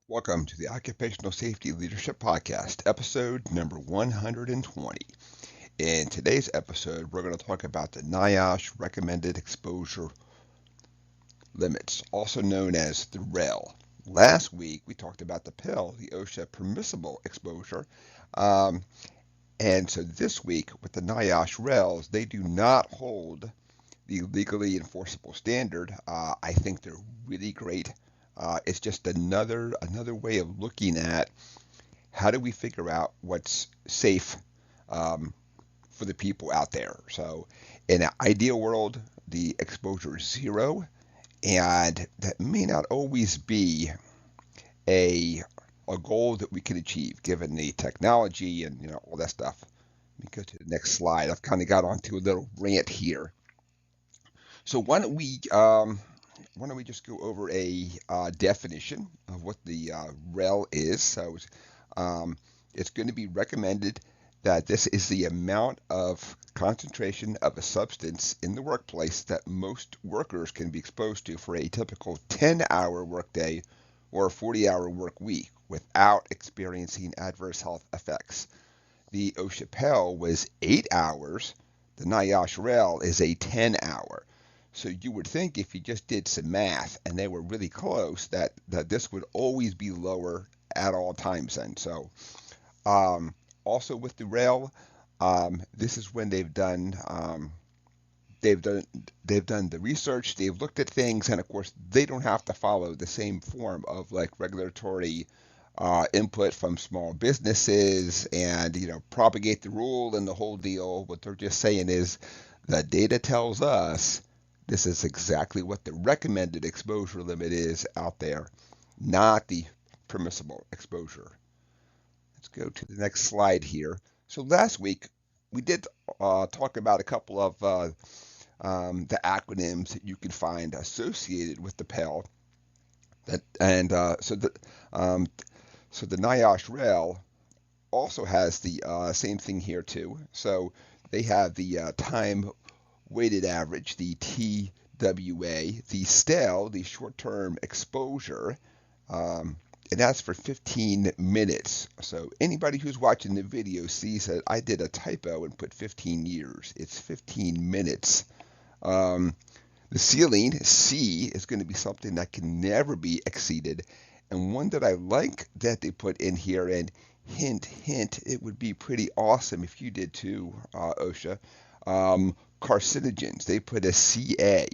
Welcome to the Occupational Safety Leadership Podcast, episode number 120. In today's episode, we're going to talk about the NIOSH recommended exposure limits, also known as the REL. Last week, we talked about the PEL, the OSHA permissible exposure. Um, and so this week, with the NIOSH RELs, they do not hold the legally enforceable standard. I think they're really great. It's just another way of looking at how do we figure out what's safe um, for the people out there. So, in an ideal world, the exposure is zero, and that may not always be a a goal that we can achieve given the technology and all that stuff. Let me go to the next slide. I've kind of got onto a little rant here. So why don't we just go over a definition of what the REL is? So it's going to be recommended that this is the amount of concentration of a substance in the workplace that most workers can be exposed to for a typical 10-hour workday or a 40-hour work week without experiencing adverse health effects. The OSHA PEL was 8 hours. The NIOSH REL is a 10-hour. So you would think if you just did some math and they were really close, that this would always be lower at all times then. So also with the REL, this is when they've done they've done the research, they've looked at things, and of course they don't have to follow the same form of like regulatory input from small businesses and propagate the rule and the whole deal. What they're just saying is the data tells us this is exactly what the recommended exposure limit is out there, not the permissible exposure. Let's go to the next slide here. So last week we did talk about a couple of the acronyms that you can find associated with the PEL. Um, so the NIOSH REL also has the same thing here too. So they have the time weighted average, the TWA, the STEL, the short-term exposure, and that's for 15 minutes. So anybody who's watching the video sees that I did a typo and put 15 years. It's 15 minutes. Um, the ceiling, C, is going to be something that can never be exceeded. And one that I like that they put in here, and hint, hint, it would be pretty awesome if you did too, OSHA. Carcinogens, they put a CA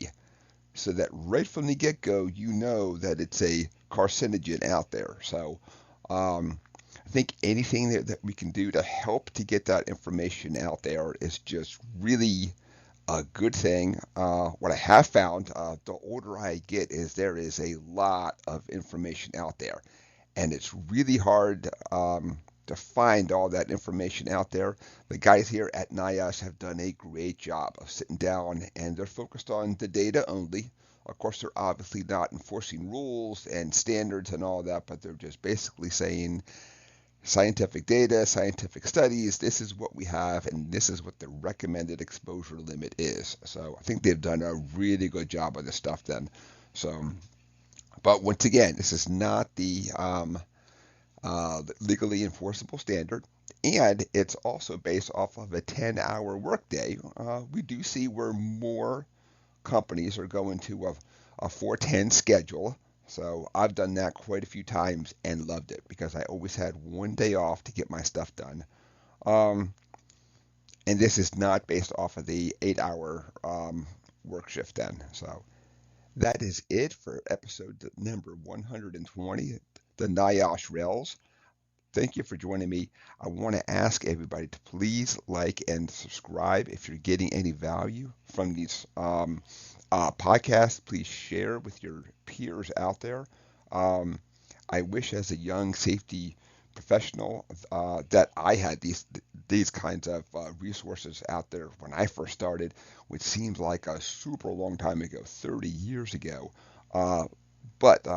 so that right from the get-go, you know that it's a carcinogen out there. So I think anything that we can do to help to get that information out there is just really a good thing. What I have found, the older I get, is there is a lot of information out there, and it's really hard to find all that information out there. The guys here at NIOSH have done a great job of sitting down, and they're focused on the data only. Of course, they're obviously not enforcing rules and standards and all that, but they're just basically saying scientific data, scientific studies, this is what we have, and this is what the recommended exposure limit is. So I think they've done a really good job of this stuff then. So, but once again, this is not the legally enforceable standard, and it's also based off of a 10-hour workday. We do see where more companies are going to a 410 schedule. So I've done that quite a few times and loved it because I always had one day off to get my stuff done. Um, and this is not based off of the 8-hour work shift then. So that is it for episode number 120, the NIOSH RELs. Thank you for joining me. I want to ask everybody to please like and subscribe if you're getting any value from these podcasts. Please share with your peers out there. Um, I wish, as a young safety professional, that I had these kinds of resources out there when I first started, which seems like a super long time ago, 30 years ago. Uh, but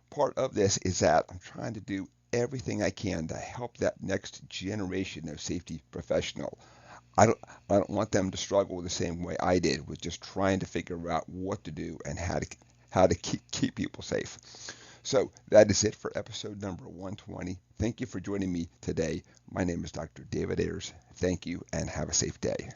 part of this is that I'm trying to do everything I can to help that next generation of safety professional. I don't I don't want them to struggle the same way I did with just trying to figure out what to do and how to keep people safe. So that is it for episode number 120. Thank you for joining me today. My name is Dr. David Ayers. Thank you and have a safe day.